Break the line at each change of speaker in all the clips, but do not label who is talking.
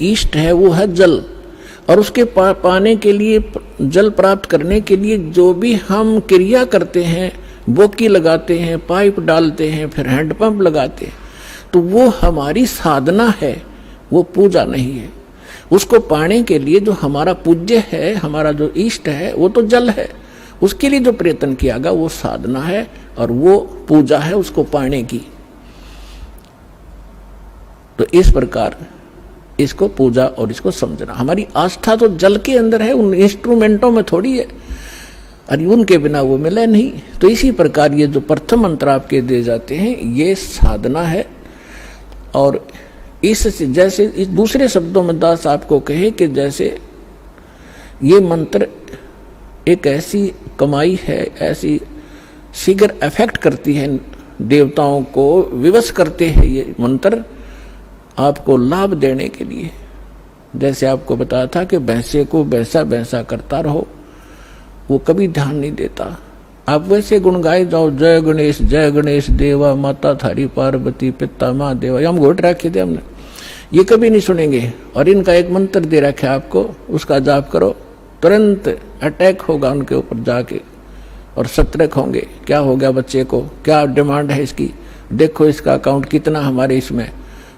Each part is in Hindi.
ईष्ट है वो है जल, और उसके पाने के लिए, जल प्राप्त करने के लिए जो भी हम क्रिया करते हैं, बोकी लगाते हैं, पाइप डालते हैं, फिर हैंडपंप लगाते हैं, तो वो हमारी साधना है, वो पूजा नहीं है। उसको पाने के लिए जो हमारा पूज्य है, हमारा जो इष्ट है, वो तो जल है। उसके लिए जो प्रयत्न किया गया वो साधना है और वो पूजा है उसको पाने की। तो इस प्रकार इसको पूजा और इसको समझना। हमारी आस्था तो जल के अंदर है, उन इंस्ट्रूमेंटों में थोड़ी है, और उनके बिना वो मिले नहीं। तो इसी प्रकार ये जो प्रथम मंत्र आपके दिए जाते हैं ये साधना है। और इस जैसे इस दूसरे शब्दों में दास आपको कहे कि जैसे ये मंत्र एक ऐसी कमाई है, ऐसी शीघ्र अफेक्ट करती है, देवताओं को विवश करते हैं ये मंत्र आपको लाभ देने के लिए। जैसे आपको बताया था कि भैंसे को भैंसा भैंसा करता रहो, वो कभी ध्यान नहीं देता। आप वैसे गुण गाए जाओ, जय गणेश देवा, माता थारी पार्वती, पिता माँ देवा, हम घोट रखे थे हमने, ये कभी नहीं सुनेंगे। और इनका एक मंत्र दे रखा है आपको, उसका जाप करो, तुरंत अटैक होगा उनके ऊपर जाके और सतर्क होंगे। क्या हो गया बच्चे को, क्या डिमांड है इसकी, देखो इसका अकाउंट कितना हमारे इसमें,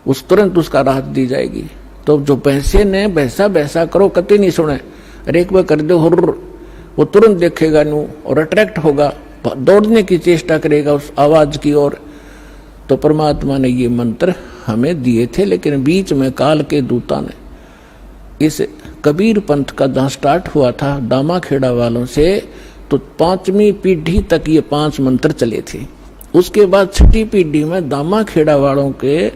उस तुरंत उसका राहत दी जाएगी। तो जो भैंसे ने भैंसा भैंसा करो कति नहीं सुने, अरे एक बार कर दो हुर्र, वो तुरंत देखेगा नू और अट्रैक्ट होगा, दौड़ने की चेष्टा करेगा उस आवाज की ओर। तो परमात्मा ने ये मंत्र हमें दिए थे, लेकिन बीच में काल के दूता ने इस कबीर पंथ का जहाँ स्टार्ट हुआ था दामाखेड़ा वालों से, तो 5वीं पीढ़ी तक ये 5 मंत्र चले थे। उसके बाद 6ठी पीढ़ी में दामाखेड़ा वालों के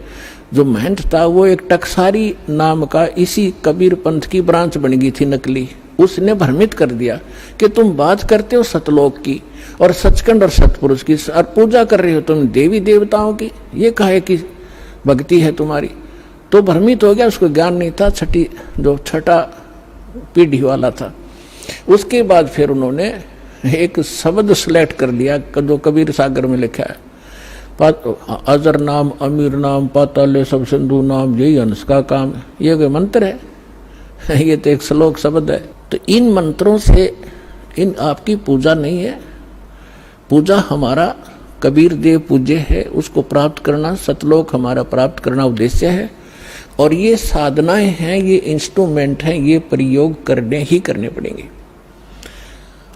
जो महंत था वो एक टकसारी नाम का इसी कबीर पंथ की ब्रांच बन गई थी नकली। उसने भ्रमित कर दिया कि तुम बात करते हो सतलोक की और सचखंड और सतपुरुष की, और पूजा कर रहे हो तुम देवी देवताओं की, ये कहे कि भक्ति है तुम्हारी। तो भ्रमित हो गया, उसको ज्ञान नहीं था, छठा पीढ़ी वाला था। उसके बाद फिर उन्होंने एक शब्द सिलेक्ट कर लिया जो कबीर सागर में लिखा है, अजर नाम अमीर नाम पाताले सब सिंधु नाम, यही हंस का काम। ये कोई मंत्र है? ये तो एक श्लोक शब्द है। तो इन मंत्रों से इन आपकी पूजा नहीं है। पूजा हमारा कबीर देव पूज्य है, उसको प्राप्त करना, सतलोक हमारा प्राप्त करना उद्देश्य है। और ये साधनाएं हैं, ये इंस्ट्रूमेंट हैं, ये प्रयोग करने ही करने पड़ेंगे।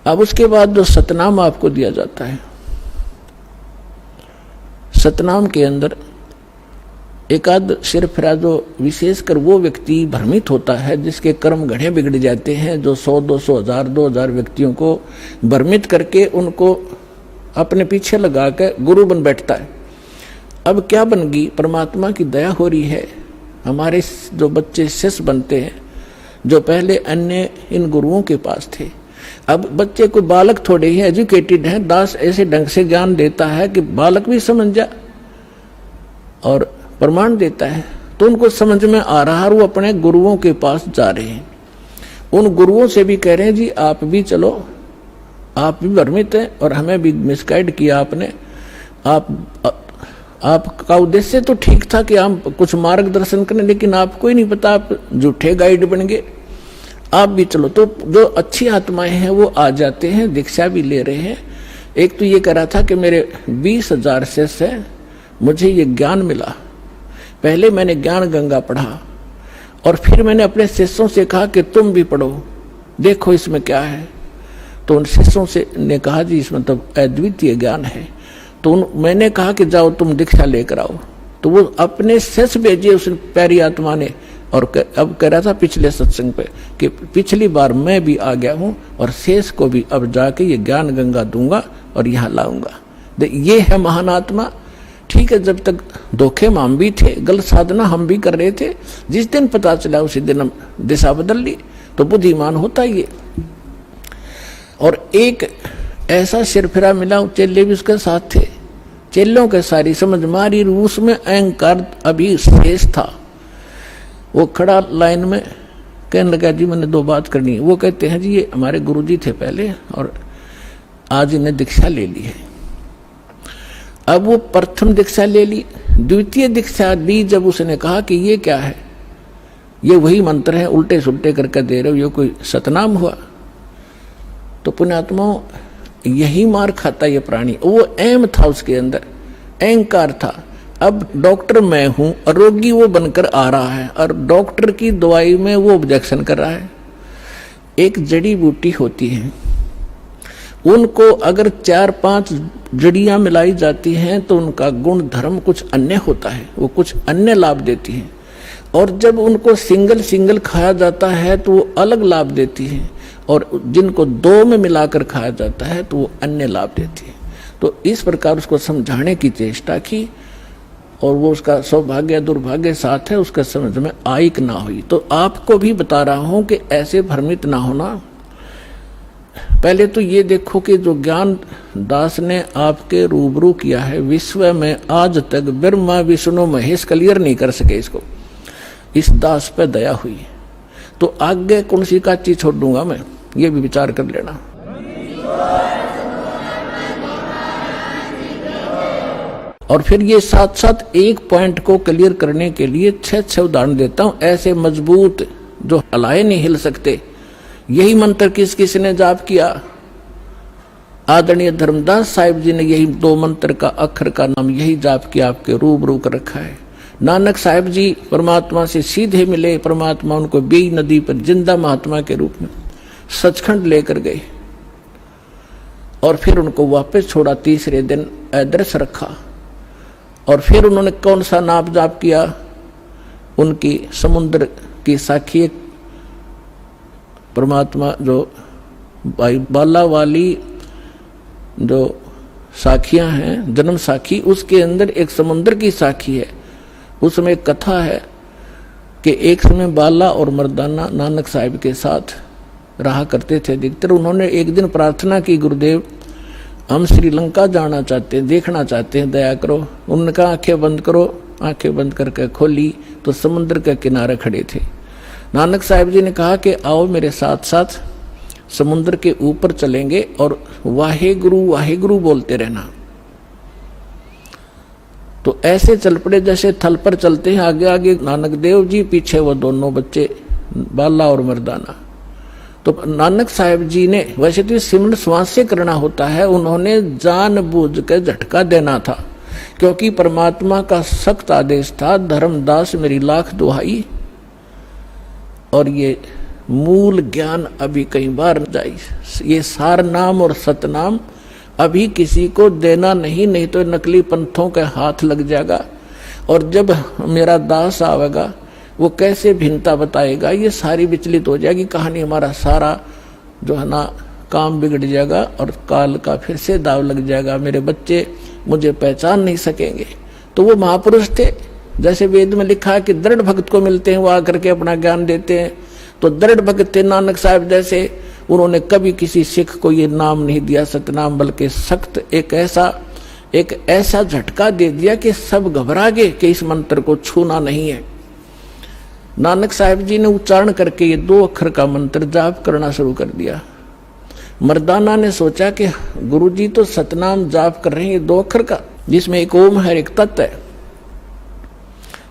अब उसके बाद जो सतनाम आपको दिया जाता है, सतनाम के अंदर एकाध सिरफिरा जो विशेषकर वो व्यक्ति भ्रमित होता है जिसके कर्म घड़े बिगड़ जाते हैं, जो 100, 200, 1000, 2000 व्यक्तियों को भ्रमित करके उनको अपने पीछे लगा के गुरु बन बैठता है। अब क्या बन गई, परमात्मा की दया हो रही है, हमारे जो बच्चे शिष्य बनते हैं जो पहले अन्य इन गुरुओं के पास थे, अब बच्चे को बालक थोड़े ही एजुकेटेड हैं, दास ऐसे ढंग से ज्ञान देता है कि बालक भी समझ जा और प्रमाण देता है, तो उनको समझ में आ रहा है, वो अपने गुरुओं के पास जा रहे हैं। उन गुरुओं से भी कह रहे हैं जी आप भी चलो, आप भी भ्रमित हैं और हमें भी मिसगाइड किया आपने। आपका उद्देश्य तो ठीक था कि हम कुछ मार्गदर्शन करें, लेकिन आपको ही नहीं पता, आप झूठे गाइड बन गए, आप भी चलो। तो जो अच्छी आत्माएं हैं वो आ जाते हैं, दीक्षा भी ले रहे हैं। एक तो ये कह रहा था कि मेरे 20,000 शिष्य हैं, मुझे ये ज्ञान मिला, पहले मैंने ज्ञान गंगा पढ़ा और फिर मैंने अपने शिष्यों से कहा कि तुम भी पढ़ो, देखो इसमें क्या है। तो उन शिष्यों से ने कहा जी इसमें तो अद्वितीय ज्ञान है। तो मैंने कहा कि जाओ तुम दीक्षा लेकर आओ। तो वो अपने शिष्य भेजे उस प्यारी आत्मा ने, और अब कह रहा था पिछले सत्संग पे कि पिछली बार मैं भी आ गया हूँ और शेष को भी अब जाके ये ज्ञान गंगा दूंगा और यहाँ लाऊंगा। ये है महान आत्मा। ठीक है, जब तक धोखे में हम भी थे, गलत साधना हम भी कर रहे थे, जिस दिन पता चला उसी दिन हम दिशा बदल ली। तो बुद्धिमान होता ही है। और एक ऐसा सिरफिरा मिला, चेले भी उसके साथ थे, चेलों के सारी समझ मारी, रूस में अहंकार अभी शेष था। वो खड़ा लाइन में कहने लगा जी मैंने 2 बात करनी है। वो कहते हैं जी ये हमारे गुरुजी थे पहले और आज इन्हें दीक्षा ले ली है। अब वो प्रथम दीक्षा ले ली, द्वितीय दीक्षा ली, जब उसने कहा कि ये क्या है, ये वही मंत्र है, उल्टे सुल्टे करके दे रहे हो, ये कोई सतनाम हुआ? तो पुण्यात्मा यही मार खाता ये प्राणी। वो एम था उसके अंदर, अहंकार था। अब डॉक्टर मैं हूं और रोगी वो बनकर आ रहा है, और डॉक्टर की दवाई में वो ऑब्जेक्शन कर रहा है। एक जड़ी बूटी होती है, उनको अगर 4-5 जड़ियां मिलाई जाती हैं तो उनका गुण धर्म कुछ अन्य होता है, वो कुछ अन्य लाभ देती है। और जब उनको सिंगल सिंगल खाया जाता है तो वो अलग लाभ देती है, और जिनको 2 में मिलाकर खाया जाता है तो वो अन्य लाभ देती है। तो इस प्रकार उसको समझाने की चेष्टा की, और वो उसका सौभाग्य दुर्भाग्य साथ है, उसका समझ में आयिक ना हुई। तो आपको भी बता रहा हूं कि ऐसे भ्रमित ना होना। पहले तो ये देखो कि जो ज्ञान दास ने आपके रूबरू किया है, विश्व में आज तक ब्रह्मा विष्णु महेश क्लियर नहीं कर सके इसको, इस दास पे दया हुई। तो आगे कौन सी का चीज छोड़ दूंगा मैं, ये भी विचार कर लेना। और फिर ये साथ साथ एक पॉइंट को क्लियर करने के लिए 6 उदाहरण देता हूं, ऐसे मजबूत जो हलाए नहीं हिल सकते। यही मंत्र किस किस ने जाप किया? आदरणीय धर्मदास साहिब जी ने यही 2 मंत्र का अक्षर का नाम यही जाप किया, आपके रूबरू कर रखा है। नानक साहिब जी परमात्मा से सीधे मिले, परमात्मा उनको बेई नदी पर जिंदा महात्मा के रूप में सचखंड लेकर गए, और फिर उनको वापस छोड़ा। तीसरे दिन अदृश्य रखा, और फिर उन्होंने कौन सा नाम जाप किया? उनकी समुद्र की साखी परमात्मा जो बाला वाली जो साखियां हैं, जन्म साखी, उसके अंदर एक समुद्र की साखी है। उसमें एक कथा है कि एक समय बाला और मर्दाना नानक साहिब के साथ रहा करते थे अधिकतर। उन्होंने एक दिन प्रार्थना की, गुरुदेव हम श्रीलंका जाना चाहते हैं, देखना चाहते हैं, दया करो। उन्होंने कहा आंखें बंद करो। आंखें बंद करके खोली तो समुद्र के किनारे खड़े थे। नानक साहिब जी ने कहा कि आओ मेरे साथ साथ समुद्र के ऊपर चलेंगे और वाहे गुरु बोलते रहना। तो ऐसे चल पड़े जैसे थल पर चलते हैं, आगे आगे नानक देव जी, पीछे वो दोनों बच्चे बाला और मर्दाना। तो नानक साहिब जी ने, वैसे तो सिमरन श्वास से करना होता है, उन्होंने जानबूझ के झटका देना था, क्योंकि परमात्मा का सख्त आदेश था, धर्मदास मेरी लाख दुहाई, और ये मूल ज्ञान अभी कई बार जाए, ये सार नाम और सतनाम अभी किसी को देना नहीं तो नकली पंथों के हाथ लग जाएगा। और जब मेरा दास आवेगा वो कैसे भिन्नता बताएगा, ये सारी विचलित हो जाएगी कहानी। हमारा सारा जो है ना काम बिगड़ जाएगा, और काल का फिर से दाव लग जाएगा। मेरे बच्चे मुझे पहचान नहीं सकेंगे। तो वो महापुरुष थे, जैसे वेद में लिखा है कि दृढ़ भक्त को मिलते हैं, वो आकर के अपना ज्ञान देते हैं। तो दृढ़ भक्त थे नानक साहिब जैसे, उन्होंने कभी किसी सिख को ये नाम नहीं दिया सतनाम, बल्कि सख्त एक ऐसा झटका दे दिया कि सब घबरा गए कि इस मंत्र को छूना नहीं है। नानक साहिब जी ने उच्चारण करके ये 2 अक्षर का मंत्र जाप करना शुरू कर दिया। मर्दाना ने सोचा कि गुरुजी तो सतनाम जाप कर रहे हैं, ये 2 अक्षर का, जिसमें एक ओम है, एक तत् है,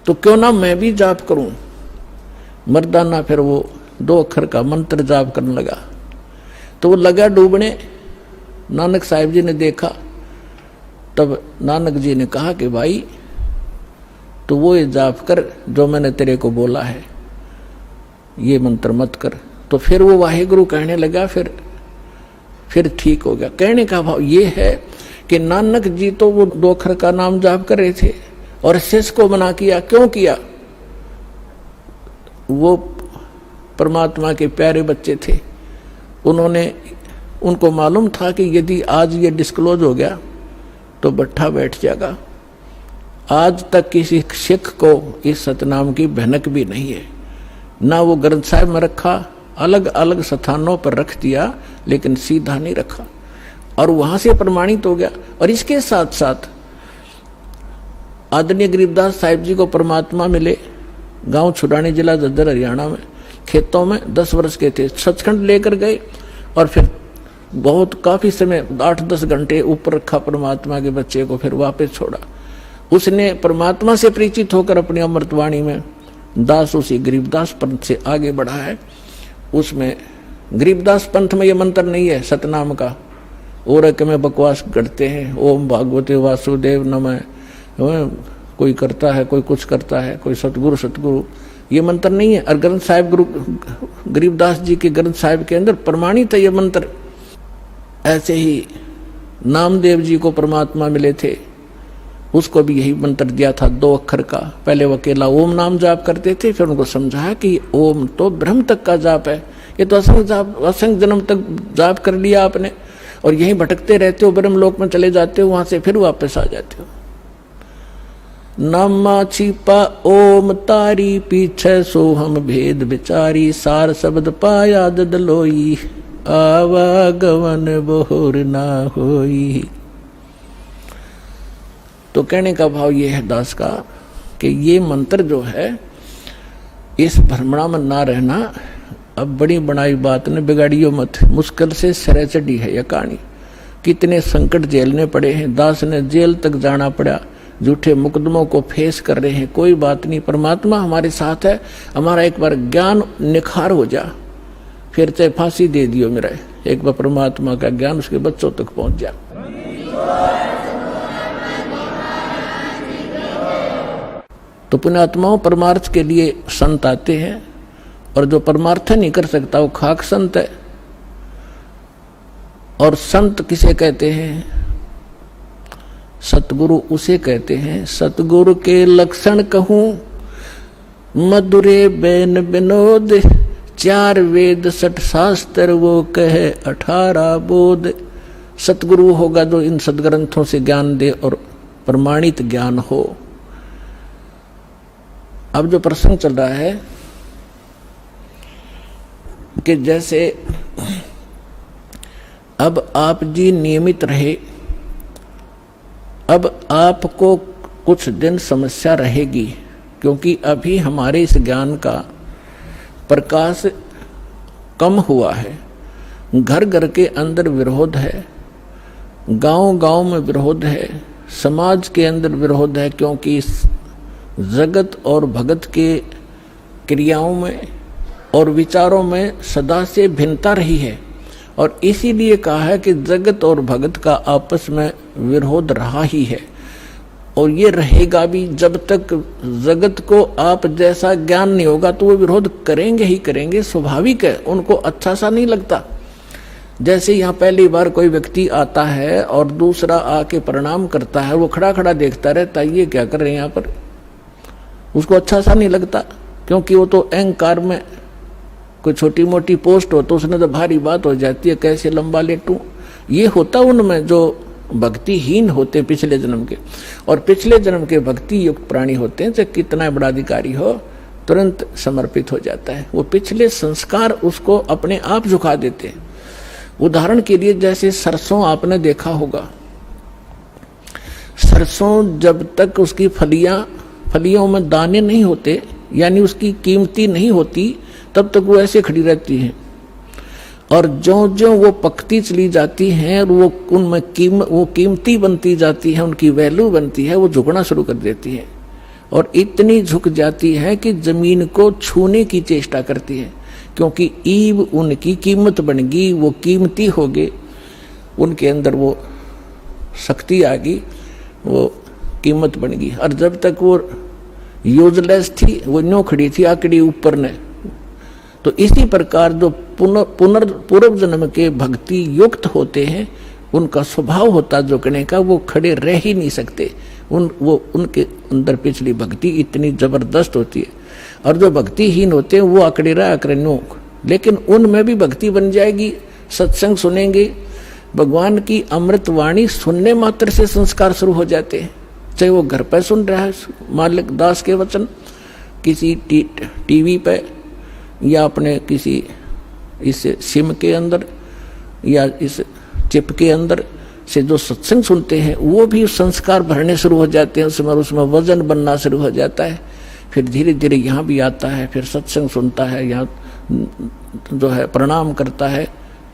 तो क्यों ना मैं भी जाप करूं। मर्दाना फिर वो 2 अक्षर का मंत्र जाप करने लगा, तो वो लगा डूबने। नानक साहिब जी ने देखा, तब नानक जी ने कहा कि भाई तो वो ये जाप कर जो मैंने तेरे को बोला है, ये मंत्र मत कर। तो फिर वो वाहेगुरु कहने लगा, फिर ठीक हो गया। कहने का भाव ये है कि नानक जी तो वो 2 अक्षर का नाम जाप कर रहे थे और शिष्य को मना किया। क्यों किया? वो परमात्मा के प्यारे बच्चे थे, उनको मालूम था कि यदि आज ये डिस्क्लोज हो गया तो बट्ठा बैठ जाएगा। आज तक किसी सिख को इस सतनाम की भनक भी नहीं है, ना वो ग्रंथ साहिब में रखा, अलग अलग स्थानों पर रख दिया, लेकिन सीधा नहीं रखा, और वहां से प्रमाणित हो गया। और इसके साथ साथ आदरणीय गरीबदास साहिब जी को परमात्मा मिले, गांव छुड़ानी, जिला झज्जर, हरियाणा में, खेतों में 10 वर्ष के थे, सचखंड लेकर गए, और फिर बहुत काफी समय 8-10 घंटे ऊपर रखा परमात्मा के बच्चे को, फिर वापस छोड़ा। उसने परमात्मा से परिचित होकर अपनी अमृतवाणी में दास उसी गरीबदास पंथ से आगे बढ़ा है। उसमें गरीबदास पंथ में ये मंत्र नहीं है सतनाम का, और में बकवास करते हैं, ओम भागवते वासुदेव नमः, कोई करता है, कोई कुछ करता है, कोई सतगुरु सतगुरु, ये मंत्र नहीं है। और ग्रंथ साहिब गुरु गरीबदास जी के ग्रंथ साहिब के अंदर प्रमाणित है ये मंत्र। ऐसे ही नामदेव जी को परमात्मा मिले थे, उसको भी यही मंत्र दिया था 2 अक्षर का। पहले वो अकेला ओम नाम जाप करते थे, फिर उनको समझाया कि ओम तो ब्रह्म तक का जाप है, ये तो असंख्य जन्म तक जाप कर लिया आपने, और यहीं भटकते रहते हो, ब्रह्म लोक में चले जाते हो, वहां से फिर वापस आ जाते हो। नामा छिपा ओम तारी, पीछे सो हम भेद विचारी, सार शब्द पाया ददलोई, आवागमन बोर ना होई। तो कहने का भाव ये है दास का कि ये मंत्र जो है, इस भ्रमणा में ना रहना। अब बड़ी बनाई बात ने बिगाड़ियो मत, मुश्किल से सिरे चढ़ी है यह कहानी। कितने संकट झेलने पड़े हैं, दास ने जेल तक जाना पड़ा, झूठे मुकदमों को फेस कर रहे हैं। कोई बात नहीं, परमात्मा हमारे साथ है। हमारा एक बार ज्ञान निखार हो जा, फिर चाहे फांसी दे दियो मेरा, एक बार परमात्मा का ज्ञान उसके बच्चों तक पहुंच जा। तो पुण्यात्माओं, परमार्थ के लिए संत आते हैं, और जो परमार्थ नहीं कर सकता वो खाक संत है। और संत किसे कहते हैं? सतगुरु उसे कहते हैं। सतगुरु के लक्षण कहूं, मधुरे बैन विनोद, 4 वेद 60 शास्त्र वो कहे 18 बोध। सतगुरु होगा जो इन सदग्रंथों से ज्ञान दे और प्रमाणित ज्ञान हो। अब जो प्रसंग चल रहा है कि जैसे अब आप जी नियमित रहे, अब आपको कुछ दिन समस्या रहेगी, क्योंकि अभी हमारे इस ज्ञान का प्रकाश कम हुआ है। घर घर के अंदर विरोध है, गांव गांव में विरोध है, समाज के अंदर विरोध है, क्योंकि जगत और भगत के क्रियाओं में और विचारों में सदा से भिन्नता रही है। और इसीलिए कहा है कि जगत और भगत का आपस में विरोध रहा ही है, और ये रहेगा भी। जब तक जगत को आप जैसा ज्ञान नहीं होगा तो वो विरोध करेंगे ही करेंगे, स्वाभाविक है, उनको अच्छा सा नहीं लगता। जैसे यहाँ पहली बार कोई व्यक्ति आता है और दूसरा आके प्रणाम करता है, वो खड़ा खड़ा देखता रहता है, ये क्या कर रहे हैं यहाँ पर, उसको अच्छा सा नहीं लगता, क्योंकि वो तो अहंकार में कोई छोटी मोटी पोस्ट हो तो उसने तो भारी बात हो जाती है, कैसे लंबा लेटूं। ये होता उनमें जो भक्तिहीन होते पिछले जन्म के, और पिछले जन्म के भक्ति युक्त प्राणी होते हैं, चाहे कितना बड़ा अधिकारी हो तुरंत समर्पित हो जाता है। वो पिछले संस्कार उसको अपने आप झुका देते हैं। उदाहरण के लिए जैसे सरसों आपने देखा होगा, सरसों जब तक उसकी फलियों में दाने नहीं होते, यानी उसकी कीमती नहीं होती, तब तक वो ऐसे खड़ी रहती है। और जो जो वो पकती चली जाती हैं और वो उनमें वो कीमती बनती जाती है, उनकी वैल्यू बनती है, वो झुकना शुरू कर देती है, और इतनी झुक जाती है कि जमीन को छूने की चेष्टा करती है, क्योंकि ईब उनकी कीमत बन गई, वो कीमती हो गए, उनके अंदर वो शक्ति आ गई, वो कीमत बन गई। और जब तक वो यूजलेस थी, वो न्यों खड़ी थी आकड़ी ऊपर ने। तो इसी प्रकार जो पूर्व जन्म के भक्ति युक्त होते हैं, उनका स्वभाव होता झुकने का, वो खड़े रह ही नहीं सकते। उनके अंदर पिछली भक्ति इतनी जबरदस्त होती है। और जो भक्तिहीन होते हैं वो आकड़े रहा आकड़े, लेकिन उनमें भी भक्ति बन जाएगी। सत्संग सुनेंगे, भगवान की अमृत वाणी सुनने मात्र से संस्कार शुरू हो जाते हैं। चाहे वो घर पर सुन रहा है मालिक दास के वचन, किसी टीवी पे, या अपने किसी इस सिम के अंदर, या इस चिप के अंदर से जो सत्संग सुनते हैं, वो भी संस्कार भरने शुरू हो जाते हैं, उसमें वजन बनना शुरू हो जाता है। फिर धीरे धीरे यहाँ भी आता है, फिर सत्संग सुनता है, यहाँ जो है प्रणाम करता है,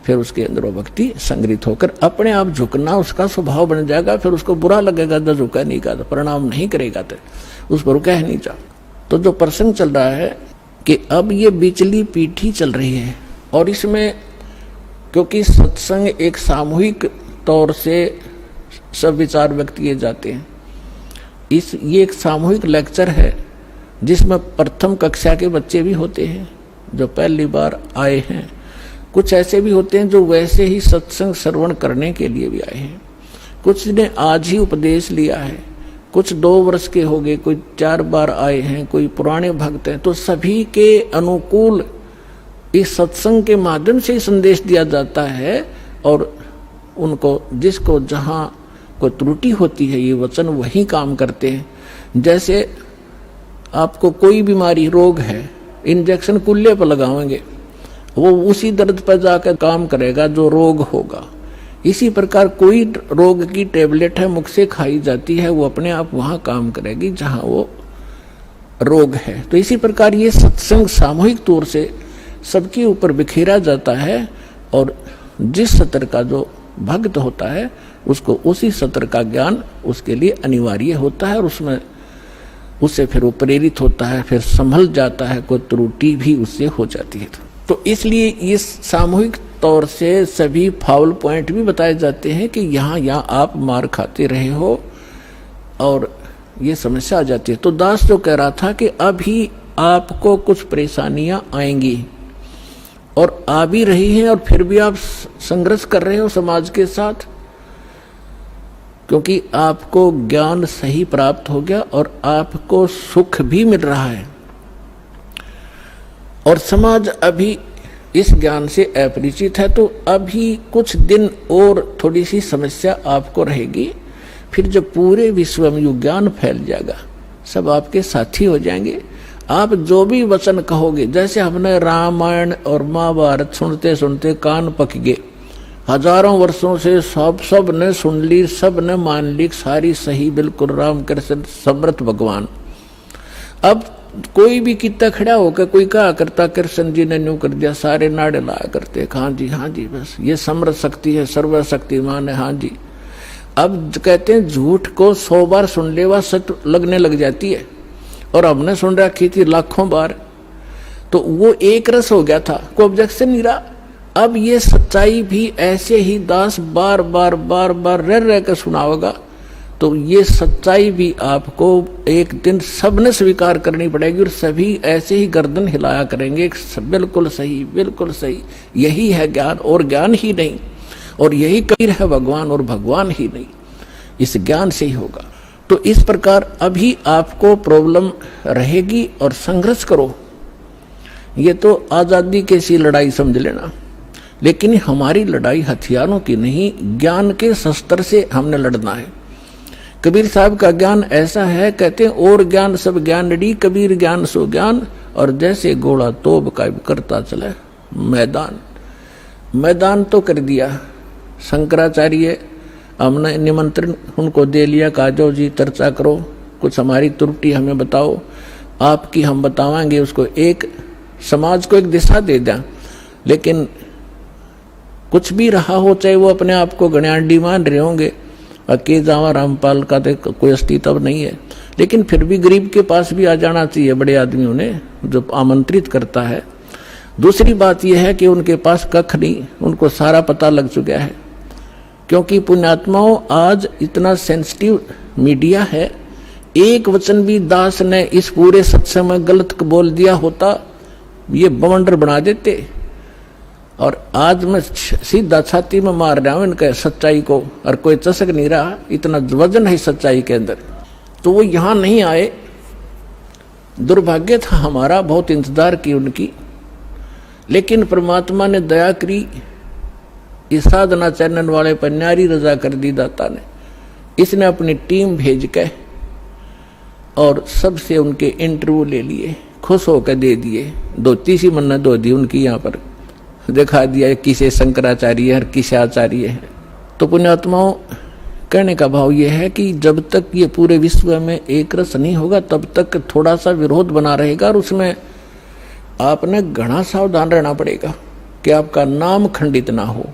फिर उसके अंदर वो भक्ति संग्रहित होकर अपने आप झुकना उसका स्वभाव बन जाएगा। फिर उसको बुरा लगेगा जब झुका नहीं का, प्रणाम नहीं करेगा तो उस पर कह नहीं जा। तो जो प्रसंग चल रहा है कि अब ये बिचली पीठी चल रही है, और इसमें क्योंकि सत्संग एक सामूहिक तौर से सब विचार व्यक्त किए जाते हैं, ये एक सामूहिक लेक्चर है जिसमें प्रथम कक्षा के बच्चे भी होते हैं जो पहली बार आए हैं, कुछ ऐसे भी होते हैं जो वैसे ही सत्संग श्रवण करने के लिए भी आए हैं, कुछ ने आज ही उपदेश लिया है, कुछ 2 वर्ष के हो गए, कोई 4 बार आए हैं, कोई पुराने भक्त हैं। तो सभी के अनुकूल इस सत्संग के माध्यम से ही संदेश दिया जाता है, और उनको जिसको जहाँ कोई त्रुटि होती है ये वचन वही काम करते हैं। जैसे आपको कोई बीमारी रोग है, इंजेक्शन कुल्ले पर लगाएंगे, वो उसी दर्द पर जाकर काम करेगा जो रोग होगा। इसी प्रकार कोई रोग की टेबलेट है मुख से खाई जाती है, वो अपने आप वहां काम करेगी जहां वो रोग है। तो इसी प्रकार ये सत्संग सामूहिक तौर से सबके ऊपर बिखेरा जाता है, और जिस सत्र का जो भक्त होता है उसको उसी सत्र का ज्ञान उसके लिए अनिवार्य होता है, और उससे फिर वो प्रेरित होता है, फिर संभल जाता है, कोई त्रुटि भी उससे हो जाती है। तो इसलिए इस सामूहिक तौर से सभी फाउल पॉइंट भी बताए जाते हैं कि यहाँ आप मार खाते रहे हो और ये समस्या आ जाती है। तो दास जो कह रहा था कि अभी आपको कुछ परेशानियां आएंगी, और आ भी रही हैं, और फिर भी आप संघर्ष कर रहे हो समाज के साथ, क्योंकि आपको ज्ञान सही प्राप्त हो गया और आपको सुख भी मिल रहा है, और समाज अभी इस ज्ञान से अपरिचित है। तो अभी कुछ दिन और थोड़ी सी समस्या आपको रहेगी, फिर जब पूरे विश्व में यू ज्ञान फैल जाएगा, सब आपके साथी हो जाएंगे। आप जो भी वचन कहोगे, जैसे हमने रामायण और महाभारत सुनते सुनते कान पक गए, हजारों वर्षों से सब ने सुन ली, सब ने मान ली, सारी सही बिल्कुल राम कृष्ण समर्थ भगवान। अब कोई भी कितना खड़ा होकर कोई कहा करता कृष्ण जी ने न्यू कर दिया, सारे नाड़े लाया करते, हाँ जी बस ये समर्थ शक्ति है, सर्वशक्तिमान है, हाँ जी। अब कहते हैं झूठ को 100 बार सुन ले वह सच लगने लग जाती है, और हमने सुन रखी थी लाखों बार, तो वो एक रस हो गया था, कोई ऑब्जेक्शन नहीं रहा। अब ये सच्चाई भी ऐसे ही दास बार बार रह कर सुनाओगा, तो ये सच्चाई भी आपको एक दिन सबने स्वीकार करनी पड़ेगी, और सभी ऐसे ही गर्दन हिलाया करेंगे, बिल्कुल सही, यही है ज्ञान, और ज्ञान ही नहीं, और यही कबीर है भगवान, और भगवान ही नहीं, इस ज्ञान से ही होगा। तो इस प्रकार अभी आपको प्रॉब्लम रहेगी, और संघर्ष करो। ये तो आजादी की सी लड़ाई समझ लेना, लेकिन हमारी लड़ाई हथियारों की नहीं, ज्ञान के शस्त्र से हमने लड़ना है। कबीर साहब का ज्ञान ऐसा है, कहते हैं और ज्ञान सब ज्ञानड़ी, कबीर ज्ञान सो ज्ञान, और जैसे घोड़ा तोब का करता चले मैदान तो कर दिया शंकराचार्य, हमने निमंत्रण उनको दे लिया, कहा जाओ जी चर्चा करो, कुछ हमारी त्रुटि हमें बताओ, आपकी हम बतावाएंगे, उसको एक समाज को एक दिशा दे दें। लेकिन कुछ भी रहा हो, चाहे वो अपने आप को गण्याडी मान रहे होंगे, के जावा रामपाल का तो कोई अस्तित्व नहीं है, लेकिन फिर भी गरीब के पास भी आ जाना चाहिए बड़े आदमियों ने, जो आमंत्रित करता है। दूसरी बात यह है कि उनके पास कख नहीं, उनको सारा पता लग चुका है, क्योंकि पुण्यात्माओं आज इतना सेंसिटिव मीडिया है, एक वचन भी दास ने इस पूरे सत्संग में गलत बोल दिया होता, ये बवंडर बना देते। और आज मैं सीधा छाती में मार रहा हूं इनके सच्चाई को, और कोई चसक नहीं रहा, इतना वजन है सच्चाई के अंदर। तो वो यहां नहीं आए, दुर्भाग्य था हमारा, बहुत इंतजार की उनकी, लेकिन परमात्मा ने दया करी, इस साधना चैनल वाले पर न्यारी रजा कर दी दाता ने। इसने अपनी टीम भेज के और सबसे उनके इंटरव्यू ले लिए, खुश होकर दे दिए, 2-3 मन्नत दो दी उनकी, यहाँ पर दिखा दिया किसे शंकराचार्य है, किसे आचार्य है। तो पुण्यात्माओं, कहने का भाव यह है कि जब तक ये पूरे विश्व में एक रस नहीं होगा, तब तक थोड़ा सा विरोध बना रहेगा, और उसमें आपने घना सावधान रहना पड़ेगा कि आपका नाम खंडित ना हो।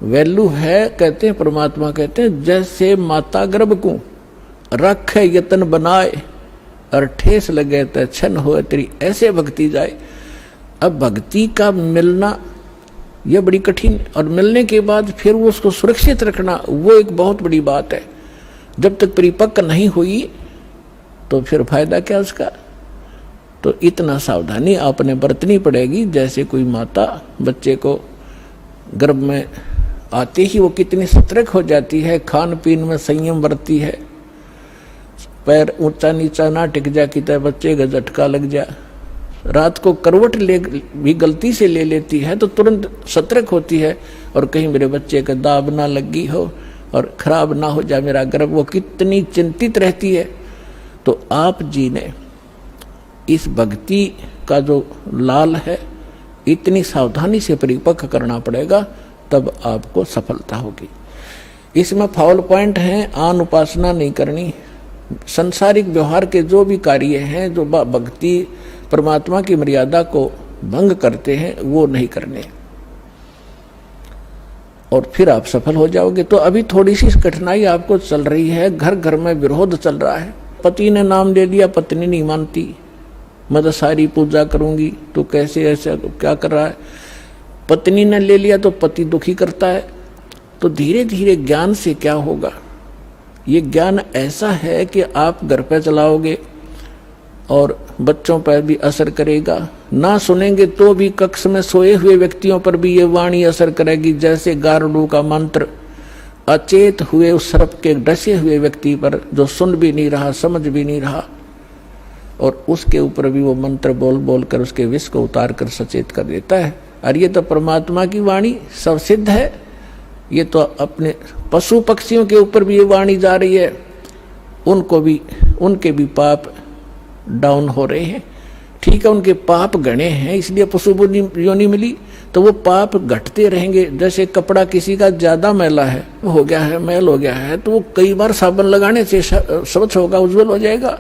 वैल्यू है, कहते हैं परमात्मा कहते हैं, जैसे माता गर्भ को रखे यतन बनाए, और ठेस लगे तो छन हो तेरी ऐसे भक्ति जाए। अब भक्ति का मिलना यह बड़ी कठिन, और मिलने के बाद फिर वो उसको सुरक्षित रखना वो एक बहुत बड़ी बात है। जब तक परिपक्व नहीं हुई तो फिर फायदा क्या उसका। तो इतना सावधानी आपने बरतनी पड़ेगी। जैसे कोई माता बच्चे को गर्भ में आते ही वो कितनी सतर्क हो जाती है, खान पीन में संयम बरतती है, पैर ऊंचा नीचा ना टिक जा कि बच्चे का झटका लग जा। रात को करवट ले भी गलती से ले लेती है तो तुरंत सतर्क होती है, और कहीं मेरे बच्चे का दाब ना लगी हो और खराब ना हो जाए मेरा गर्भ, वो कितनी चिंतित रहती है। तो आप जी ने इस भक्ति का जो लाल है इतनी सावधानी से परिपक्व करना पड़ेगा, तब आपको सफलता होगी। इसमें फाउल पॉइंट है, आन उपासना नहीं करनी, संसारिक व्यवहार के जो भी कार्य हैं जो भक्ति परमात्मा की मर्यादा को भंग करते हैं वो नहीं करने, और फिर आप सफल हो जाओगे। तो अभी थोड़ी सी कठिनाई आपको चल रही है, घर घर में विरोध चल रहा है। पति ने नाम ले लिया, पत्नी नहीं मानती, मैं तो सारी पूजा करूंगी, तो कैसे ऐसा क्या कर रहा है। पत्नी ने ले लिया तो पति दुखी करता है। तो धीरे धीरे ज्ञान से क्या होगा, ये ज्ञान ऐसा है कि आप घर पे चलाओगे और बच्चों पर भी असर करेगा। ना सुनेंगे तो भी कक्ष में सोए हुए व्यक्तियों पर भी ये वाणी असर करेगी, जैसे गारुड़ का मंत्र अचेत हुए उस सर्प के डसे हुए व्यक्ति पर जो सुन भी नहीं रहा, समझ भी नहीं रहा, और उसके ऊपर भी वो मंत्र बोल बोल कर उसके विष को उतार कर सचेत कर देता है। और ये तो परमात्मा की वाणी सब सिद्ध है। ये तो अपने पशु पक्षियों के ऊपर भी ये वाणी जा रही है, उनको भी उनके भी पाप डाउन हो रहे हैं। ठीक है, उनके पाप गणे हैं इसलिए पशु योनि मिली, तो वो पाप घटते रहेंगे। जैसे कपड़ा किसी का ज्यादा मैला है, हो गया है, मैल हो गया है, तो वो कई बार साबुन लगाने से स्वच्छ होगा, उज्जवल हो जाएगा।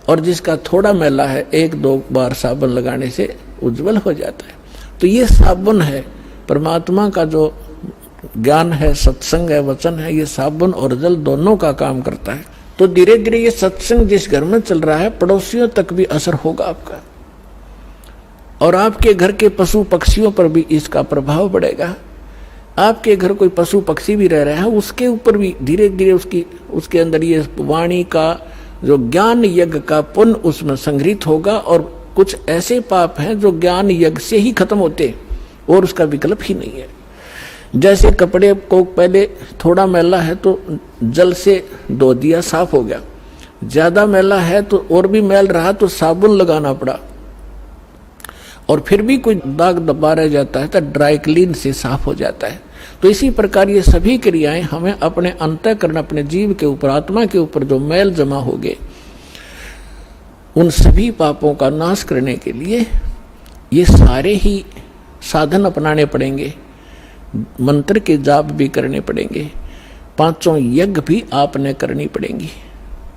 और जिसका थोड़ा मैला है, एक दो बार साबुन लगाने से उज्जवल हो जाता है। तो ये साबुन है, परमात्मा का जो ज्ञान है, सत्संग है, वचन है, ये साबुन और जल दोनों का काम करता है। तो धीरे धीरे ये सत्संग जिस घर में चल रहा है, पड़ोसियों तक भी असर होगा आपका, और आपके घर के पशु पक्षियों पर भी इसका प्रभाव पड़ेगा। आपके घर कोई पशु पक्षी भी रह रहे हैं, उसके ऊपर भी धीरे धीरे उसके अंदर ये वाणी का जो ज्ञान यज्ञ का पुण्य उसमें संग्रहित होगा। और कुछ ऐसे पाप हैं जो ज्ञान यज्ञ से ही खत्म होते और उसका विकल्प ही नहीं है। जैसे कपड़े को पहले थोड़ा मैला है तो जल से धो दिया, साफ हो गया, ज्यादा मैला है तो और भी मैल रहा तो साबुन लगाना पड़ा, और फिर भी कोई दाग दबा रह जाता है तो ड्राई क्लीन से साफ हो जाता है। तो इसी प्रकार ये सभी क्रियाएं हमें अपने अंतःकरण, अपने जीव के ऊपर, आत्मा के ऊपर जो मैल जमा हो गए, उन सभी पापों का नाश करने के लिए ये सारे ही साधन अपनाने पड़ेंगे। मंत्र के जाप भी करने पड़ेंगे, पांचों यज्ञ भी आपने करनी पड़ेंगी,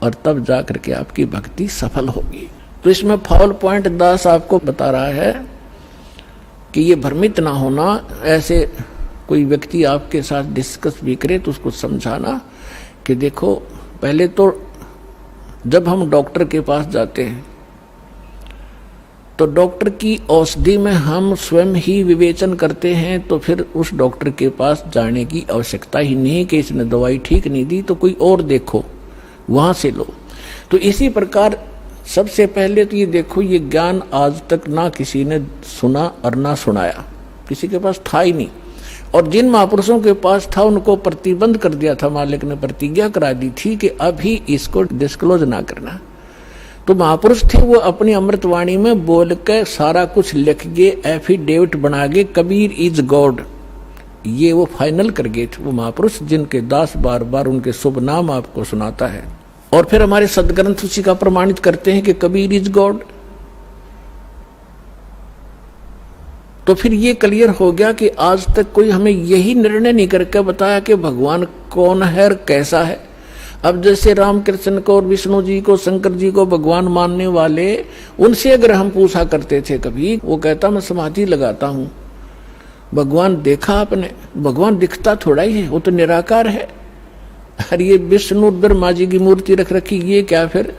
और तब जाकर के आपकी भक्ति सफल होगी। तो इसमें फाउल पॉइंट दास आपको बता रहा है कि ये भ्रमित ना होना। ऐसे कोई व्यक्ति आपके साथ डिस्कस भी करे तो उसको समझाना कि देखो, पहले तो जब हम डॉक्टर के पास जाते हैं तो डॉक्टर की औषधि में हम स्वयं ही विवेचन करते हैं, तो फिर उस डॉक्टर के पास जाने की आवश्यकता ही नहीं कि इसने दवाई ठीक नहीं दी तो कोई और देखो, वहां से लो। तो इसी प्रकार सबसे पहले तो ये देखो, ये ज्ञान आज तक ना किसी ने सुना और ना सुनाया, किसी के पास था ही नहीं। और जिन महापुरुषों के पास था उनको प्रतिबंध कर दिया था, मालिक ने प्रतिज्ञा करा दी थी कि अभी इसको डिस्क्लोज ना करना। तो महापुरुष थे, वो अपनी अमृतवाणी में बोल के सारा कुछ लिख गए, एफिडेविट बना गए, कबीर इज गॉड, ये वो फाइनल कर गए थे वो महापुरुष, जिनके दास बार बार उनके शुभ नाम आपको सुनाता है। और फिर हमारे सदग्रंथ उसी का प्रमाणित करते हैं कि कबीर इज गॉड। तो फिर ये क्लियर हो गया कि आज तक कोई हमें यही निर्णय नहीं करके बताया कि भगवान कौन है और कैसा है। अब जैसे रामकृष्ण को और विष्णु जी को, शंकर जी को भगवान मानने वाले, उनसे अगर हम पूछा करते थे कभी, वो कहता मैं समाधि लगाता हूं, भगवान देखा आपने? भगवान दिखता थोड़ा ही है, वो तो निराकार है। अरे ये विष्णु ब्रह्मा जी की मूर्ति रख रखी, ये क्या फिर?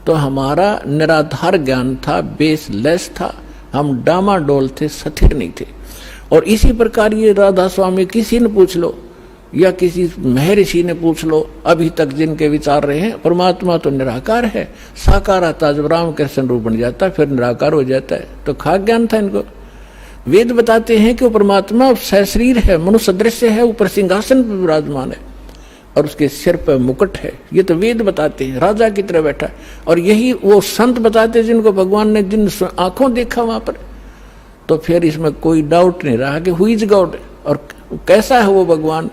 तो हमारा निराधार ज्ञान था, बेसलेस था, हम डामाडोल थे, स्थिर नहीं थे। और इसी प्रकार ये राधा स्वामी किसी ने पूछ लो या किसी महर्षि ने पूछ लो, अभी तक जिनके विचार रहे हैं, परमात्मा तो निराकार है, साकार आता जब रामकृष्ण रूप बन जाता फिर निराकार हो जाता है। तो खाक ज्ञान था इनको। वेद बताते हैं कि वो परमात्मा सशरीर है, मनुष्य दृश्य है, ऊपर सिंहासन पर विराजमान है और उसके सिर पर मुकुट है। ये तो वेद बताते हैं, राजा की तरह बैठा। और यही वो संत बताते हैं जिनको भगवान ने जिन आंखों देखा वहां पर। तो फिर इसमें कोई डाउट नहीं रहा कि हु इज गॉड और कैसा है वो भगवान।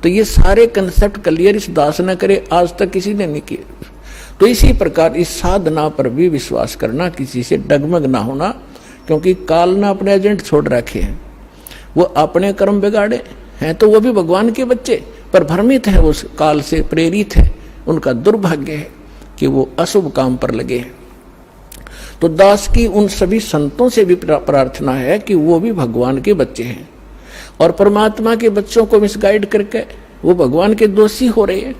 तो ये सारे कंसेप्ट क्लियर इस दास ने करे, आज तक किसी ने नहीं किए। तो इसी प्रकार इस साधना पर भी विश्वास करना, किसी से डगमग ना होना, क्योंकि काल ने अपने एजेंट छोड़ रखे हैं। वो अपने कर्म बिगाड़े हैं तो वो भी भगवान के बच्चे, पर भ्रमित है, उस काल से प्रेरित है। उनका दुर्भाग्य है कि वो अशुभ काम पर लगे हैं। तो दास की उन सभी संतों से भी प्रार्थना है कि वो भी भगवान के बच्चे हैं और परमात्मा के बच्चों को मिसगाइड करके वो भगवान के दोषी हो रहे हैं।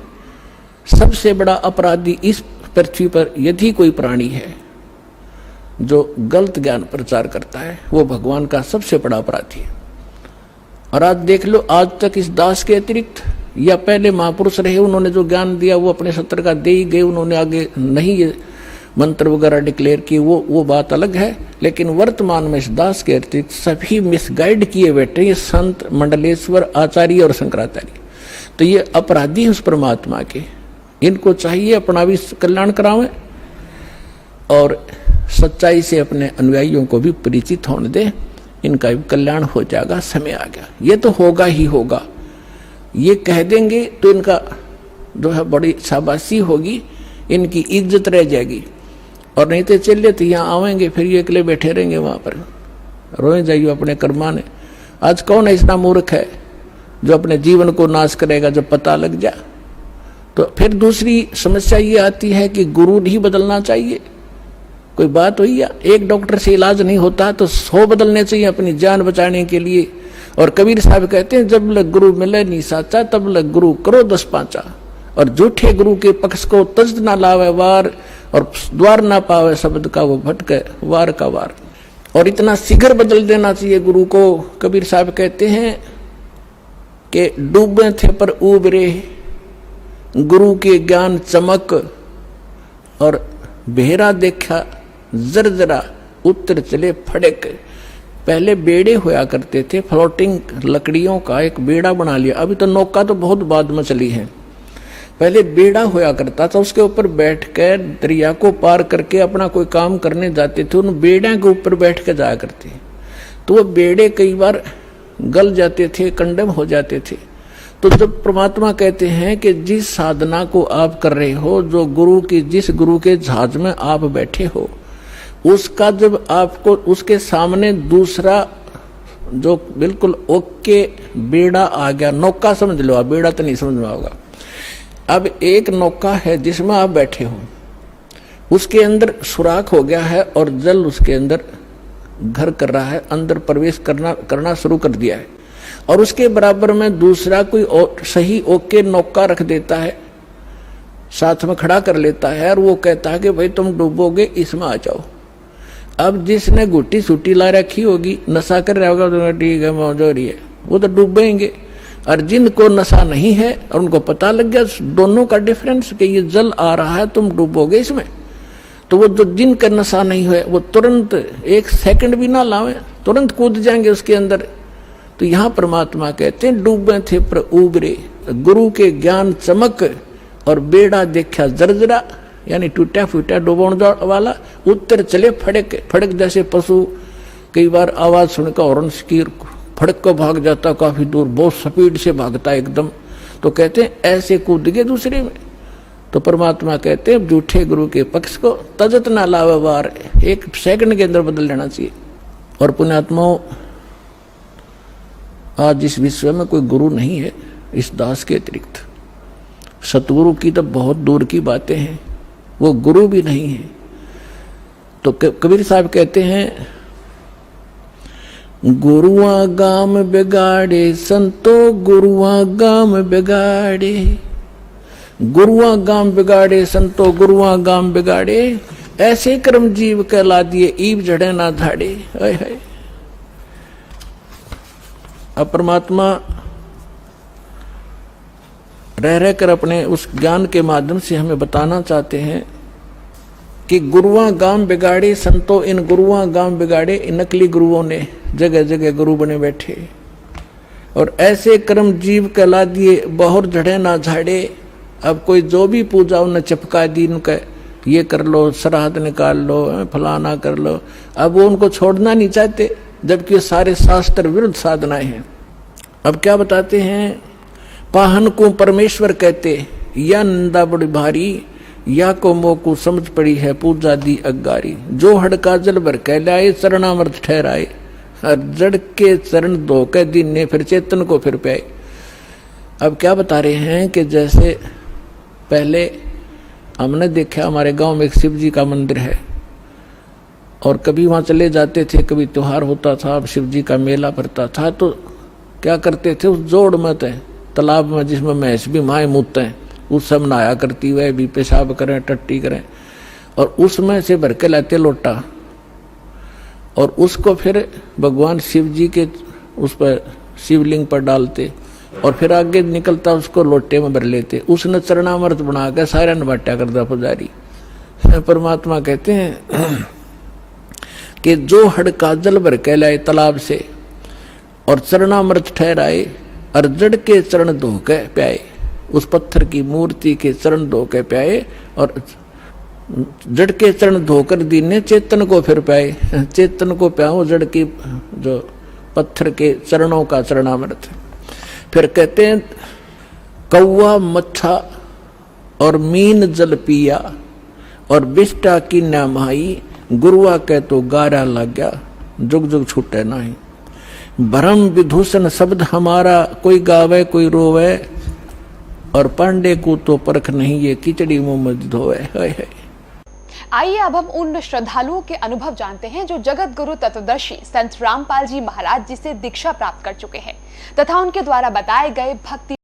सबसे बड़ा अपराधी इस पृथ्वी पर यदि कोई प्राणी है जो गलत ज्ञान प्रचार करता है, वो भगवान का सबसे बड़ा अपराधी है। और आज देख लो, आज तक इस दास के अतिरिक्त या पहले महापुरुष रहे, उन्होंने जो ज्ञान दिया वो अपने सत्र का दे ही गए, उन्होंने आगे नहीं ये मंत्र वगैरह डिक्लेयर किए, वो बात अलग है। लेकिन वर्तमान में इस दास के अतिरिक्त सभी मिसगाइड किए बैठे, ये संत, मंडलेश्वर, आचार्य और शंकराचार्य। तो ये अपराधी उस परमात्मा के, इनको चाहिए अपना भी कल्याण करावें और सच्चाई से अपने अनुयायियों को भी परिचित होने दें, इनका भी कल्याण हो जाएगा। समय आ गया, ये तो होगा ही होगा। ये कह देंगे तो इनका जो है बड़ी शाबाशी होगी, इनकी इज्जत रह जाएगी। और नहीं तो चलिए तो यहाँ आवेंगे, फिर ये अकेले बैठे रहेंगे वहां पर, रोए जाइए अपने कर्माने। आज कौन ऐसा मूर्ख है जो अपने जीवन को नाश करेगा जब पता लग जाए? तो फिर दूसरी समस्या ये आती है कि गुरु नहीं बदलना चाहिए। कोई बात हुई या एक डॉक्टर से इलाज नहीं होता तो 100 बदलने चाहिए अपनी जान बचाने के लिए। और कबीर साहब कहते हैं, जब लग गुरु मिले नहीं साचा, तब लग गुरु करो 10 पांचा। और झूठे गुरु के पक्ष को तज ना लावे वार, और द्वार ना पावे शब्द का वो भटके वार का वार। और इतना शीघ्र बदल देना चाहिए गुरु को। कबीर साहब कहते हैं कि डूबे थे पर उबरे, गुरु के ज्ञान चमक, और बेहरा देखा जरजरा, उत्तर चले फड़क। पहले बेड़े होया करते थे, फ्लोटिंग लकड़ियों का एक बेड़ा बना लिया। अभी तो नौका तो बहुत बाद में चली है, पहले बेड़ा होया करता था, उसके ऊपर बैठकर दरिया को पार करके अपना कोई काम करने जाते थे, उन बेड़े के ऊपर बैठ के जाया करते। तो वो बेड़े कई बार गल जाते थे, कंडम हो जाते थे। तो जब परमात्मा कहते हैं कि जिस साधना को आप कर रहे हो, जो गुरु की, जिस गुरु के जहाज में आप बैठे हो, उसका जब आपको उसके सामने दूसरा जो बिल्कुल ओके बेड़ा आ गया, नौका समझ लो आप, बेड़ा तो नहीं समझ में होगा। अब एक नौका है जिसमें आप बैठे हो, उसके अंदर सुराख हो गया है और जल उसके अंदर घर कर रहा है, अंदर प्रवेश करना शुरू कर दिया है। और उसके बराबर में दूसरा कोई सही ओके नौका रख देता है, साथ में खड़ा कर लेता है, और वो कहता है कि भाई तुम डूबोगे, इसमें आ जाओ। अब जिसने गुट्टी सूटी ला रखी होगी, नशा कर रहा होगा, तो ठीक है मौज हो रही है, वो तो डूबेंगे। और जिनको नशा नहीं है और उनको पता लग गया दोनों का डिफरेंस कि ये जल आ रहा है, तुम डूबोगे इसमें, तो वो जो जिनका नशा नहीं है वो तुरंत 1 सेकंड भी ना लावे, तुरंत कूद जाएंगे उसके अंदर। तो यहाँ परमात्मा कहते हैं, डूबे थे पर उबरे, गुरु के ज्ञान चमक, और बेड़ा देखा जर्जरा, यानी टूटा फूटा डूबोण वाला, उत्तर चले फड़क। फड़क जैसे पशु कई बार आवाज सुनकर हॉर्न की फड़क को भाग जाता, काफी दूर बहुत स्पीड से भागता एकदम। तो कहते हैं ऐसे कूद गए दूसरे में। तो परमात्मा कहते हैं झूठे गुरु के पक्ष को तजत ना लावे वार, 1 सेकंड के अंदर बदल लेना चाहिए। और पुण्यात्माओं, आज इस विश्व में कोई गुरु नहीं है इस दास के अतिरिक्त। सतगुरु की तो बहुत दूर की बातें हैं, वो गुरु भी नहीं है। तो कबीर साहब कहते हैं, गुरुआ गाम बिगाड़े संतो, गुरुआ गाम बिगाड़े, गुरुआ गाम बिगाड़े संतो गुरुआ गाम बिगाड़े, ऐसे कर्म जीव कहला दिए ईब जड़े ना धाड़े। है अब परमात्मा रह रहकर अपने उस ज्ञान के माध्यम से हमें बताना चाहते हैं कि गुरुआ गाम बिगाड़े संतो, इन गुरुआ गाम बिगाड़े, इन नकली गुरुओं ने जगह जगह गुरु बने बैठे, और ऐसे कर्म जीव कहला दिए बहुत झड़े ना झाड़े। अब कोई जो भी पूजा उन्हें चिपका दी, उनका ये कर लो, श्राद्ध निकाल लो, फलाना कर लो, अब वो उनको छोड़ना नहीं चाहते, जबकि सारे शास्त्र विरुद्ध साधनाएं हैं। अब क्या बताते हैं, पाहन को परमेश्वर कहते, या निंदा बड़ी भारी, या को मोकू समझ पड़ी है पूजा दी अगारी। जो हड़का जल भर कह लाए चरणामृत ठहराए, और जड़ के चरण धो के दिन ने फिर चेतन को फिर पाए। अब क्या बता रहे हैं कि जैसे पहले हमने देखा हमारे गांव में एक शिव जी का मंदिर है, और कभी वहां चले जाते थे, कभी त्योहार होता था, अब शिव जी का मेला भरता था, तो क्या करते थे, उस जोड़ में तालाब में जिसमें भैंस भी माए मूतते हैं, उस सब नहाया करती, वह भी पेशाब करें टट्टी करें, और उसमें से भर के लाते लोटा, और उसको फिर भगवान शिव जी के उस पर शिवलिंग पर डालते, और फिर आगे निकलता उसको लोटे में भर लेते। उसने चरणामृत बना के सारा नबाट्या करता पुजारी। परमात्मा कहते हैं कि जो हड़का जल भर के लाए तालाब से, और चरणामृत ठहराए, और जड़ के चरण धो के प्याए, उस पत्थर की मूर्ति के चरण धो के प्याए, और जड़ के चरण धोकर दीने चेतन को फिर पाए। चेतन को प्याओ जड़ की जो पत्थर के चरणों का चरणामृत। फिर कहते हैं कौवा मच्छा और मीन जल पिया, और बिष्टा की नामाई, गुरुआ कह तो गारा लग गया, जुग जुग छूटे नहीं। भरम विदूषण शब्द हमारा, कोई गावे कोई रोवे, और पांडे को तो परख नहीं ये खिचड़ी मुंह में धोवे।
आइए अब हम उन श्रद्धालुओं के अनुभव जानते हैं जो जगत गुरु तत्वदर्शी संत रामपाल जी महाराज जी से दीक्षा प्राप्त कर चुके हैं, तथा उनके द्वारा बताए गए भक्ति